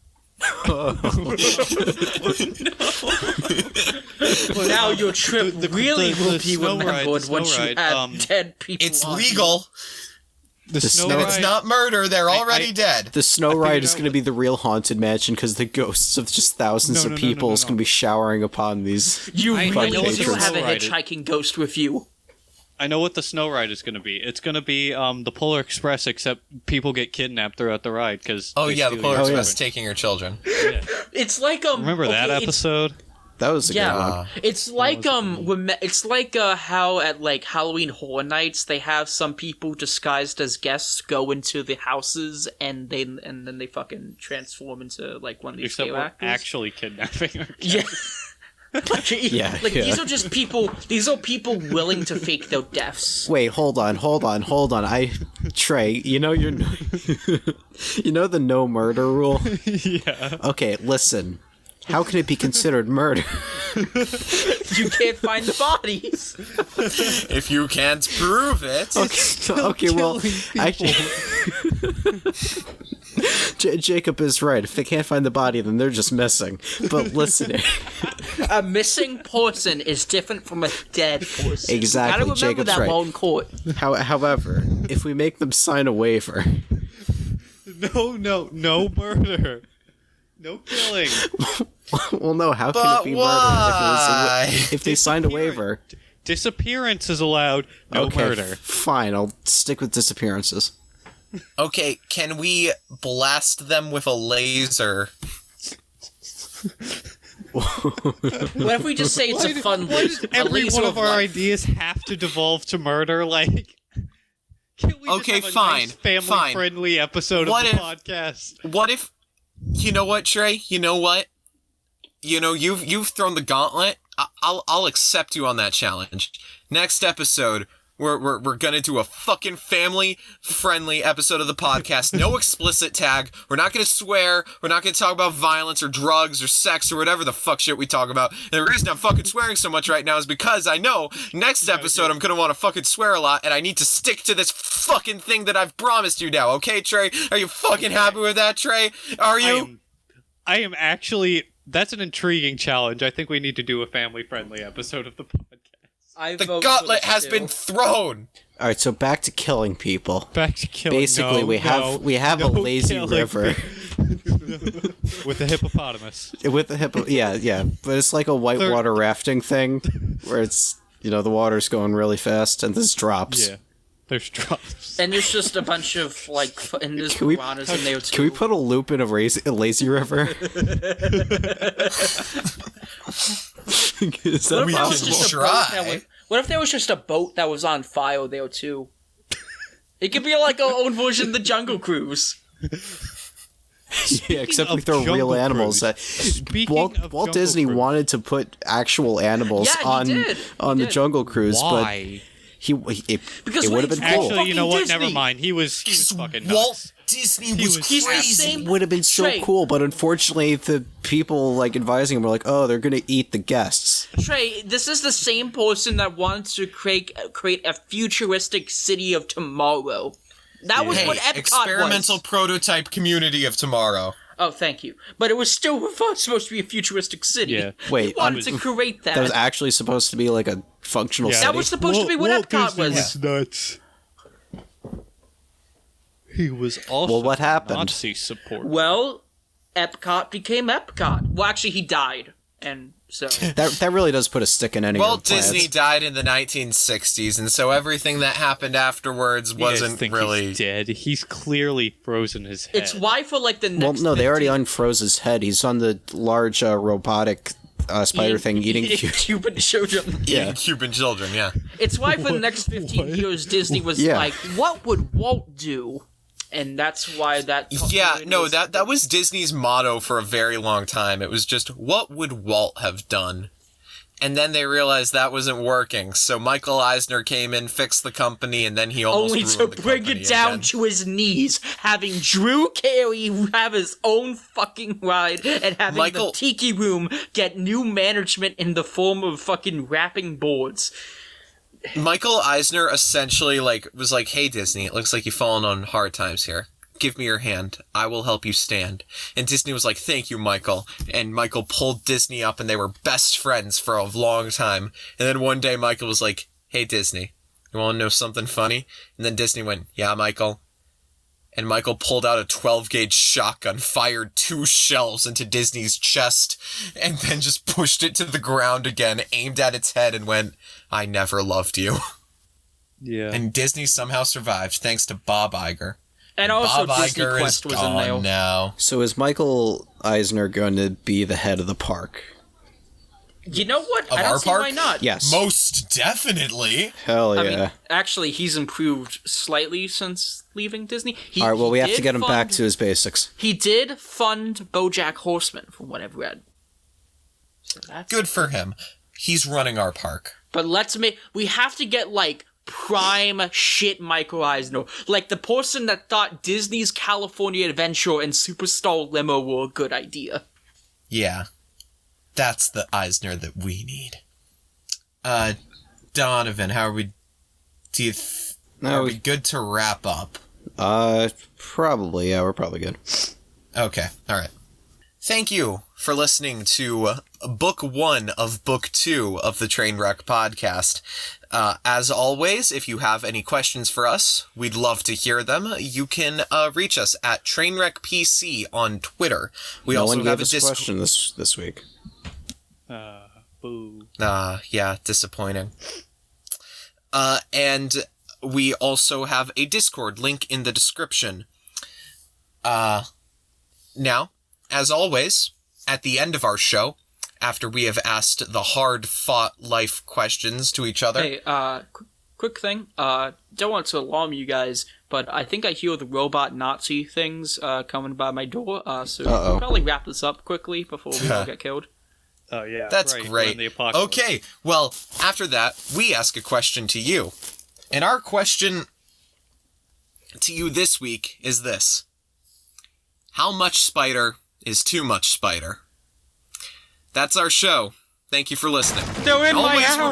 Well, now your trip really will be snow ride, remembered the once snow you ride, have dead people. It's on legal, The snow and ride. it's not murder. They're already dead. The snow ride is out going to be the real haunted mansion because the ghosts of just thousands No, of no, people no, is going to be showering upon these. You I really know what do the have a snow ride is. hitchhiking ghost with you. I know what the snow ride is going to be. It's going to be the Polar Express, except people get kidnapped throughout the ride because. Oh yeah, the Polar Oh, yeah. Express taking your children. It's like Remember that okay, episode? That was a good one. It's like it's like how at like Halloween Horror Nights they have some people disguised as guests go into the houses and then they fucking transform into like one of these Except gay we're actors. actually kidnapping our Yeah. Yeah, like yeah. these are just people. These are people willing to fake their deaths. Wait, hold on. Trey, you know you know the no murder rule? Yeah. Okay, listen. How can it be considered murder? You can't find the bodies. If you can't prove it, Okay, well, actually, Jacob is right. If they can't find the body, then they're just missing. But listen, A missing person is different from a dead person. Exactly, I don't remember Jacob's that right. well in court. however, if we make them sign a waiver, No murder. No killing. well, no, how can but it be why? murder if they signed a waiver? Disappearance is allowed. No Okay, murder. fine. I'll stick with disappearances. Okay, can we blast them with a laser? What if we just say it's a fun Why does loop? every A laser one of our light. ideas have to devolve to murder? Like, can we Okay, just have a fine, nice family-friendly episode What of the if- podcast? What if? You know what, Trey? You know what? You know you've thrown the gauntlet. I'll accept you on that challenge. Next episode, we're gonna do a fucking family-friendly episode of the podcast. No explicit tag. We're not gonna swear. We're not gonna talk about violence or drugs or sex or whatever the fuck shit we talk about. And the reason I'm fucking swearing so much right now is because I know next episode I'm gonna want to fucking swear a lot, and I need to stick to this fucking thing that I've promised you now. Okay, Trey? Are you fucking happy with that, Trey? Are you? I am actually. That's an intriguing challenge. I think we need to do a family-friendly episode of the podcast. The gauntlet has been thrown. All right, so back to killing people. Back to killing. Basically, we have a lazy killing. river with the hippopotamus. with the hippo. Yeah, but it's like a whitewater rafting thing where it's the water's going really fast and this drops. Yeah. There's drops. And there's just a bunch of, like, and there's piranhas in there, too. Can we put a loop in a lazy river? Is that try. What if there was just a boat that was on fire there, too? It could be like our own version of the Jungle Cruise. Yeah, except we throw real animals. Walt Disney wanted to put actual animals on the Jungle Cruise, Why? but it would have been cool. Actually, you know what? Never mind. He was fucking nuts. Walt Disney was crazy. It would have been so cool, but unfortunately, the people like advising him were like, "Oh, they're going to eat the guests." Trey, this is the same person that wants to create a futuristic city of tomorrow. That was what Epcot experimental was. Prototype community of tomorrow. Oh, thank you. But it was still supposed to be a futuristic city. Yeah. Wait, he wanted to create that. That was actually supposed to be like a functional city? That was supposed to be what Epcot was. Nuts. He was also what happened? Nazi support. Well, Epcot became Epcot. Well, actually, he died, and so that really does put a stick in any. Walt Disney died in the 1960s, and so everything that happened afterwards wasn't really he's dead. He's clearly frozen his head. It's why for like the next. Well, no, they already unfroze his head. He's on the large robotic spider thing eating Cuban children. eating Cuban children. Yeah, it's why for the next 15 years Disney was like, what would Walt do? And that's why that... that was Disney's motto for a very long time. It was just, what would Walt have done? And then they realized that wasn't working, so Michael Eisner came in, fixed the company, and then he almost only to bring it down to his knees, having Drew Carey have his own fucking ride, and having the Tiki Room get new management in the form of fucking wrapping boards. Michael Eisner essentially was like, "Hey Disney, it looks like you've fallen on hard times here. Give me your hand. I will help you stand." And Disney was like, "Thank you, Michael." And Michael pulled Disney up, and they were best friends for a long time. And then one day Michael was like, "Hey Disney, you want to know something funny?" And then Disney went, "Yeah, Michael." And Michael pulled out a 12-gauge shotgun, fired 2 shells into Disney's chest, and then just pushed it to the ground again, aimed at its head, and went, "I never loved you." Yeah. And Disney somehow survived, thanks to Bob Iger. And also Bob Disney Iger Quest is was in there. gone now. So is Michael Eisner going to be the head of the park? You know what? Of I don't our see park? why not. Yes. Most definitely. Hell yeah. I mean, actually, he's improved slightly since leaving Disney. All right, well, we have to get him back to his basics. He did fund BoJack Horseman, from what I've read. So that's good for him. He's running our park. But we have to get, like, prime shit Michael Eisner. Like, the person that thought Disney's California Adventure and Superstar Limo were a good idea. Yeah. That's the Eisner that we need. Donovan, how are we... Are we good to wrap up? Probably. Yeah, we're probably good. Okay, alright. Thank you for listening to Book 1 of Book 2 of the Trainwreck podcast. As always, if you have any questions for us, we'd love to hear them. You can reach us at TrainwreckPC on Twitter. We no also one have gave us a question this week. Boo. Yeah, disappointing. And we also have a Discord link in the description. Now, as always, at the end of our show, after we have asked the hard-fought life questions to each other... Hey, quick thing. Don't want to alarm you guys, but I think I hear the robot Nazi things coming by my door, so we'll probably wrap this up quickly before we all get killed. Oh, yeah. That's great. Okay, well, after that, we ask a question to you. And our question to you this week is this. How much spider is too much spider? That's our show. Thank you for listening. They're in my house!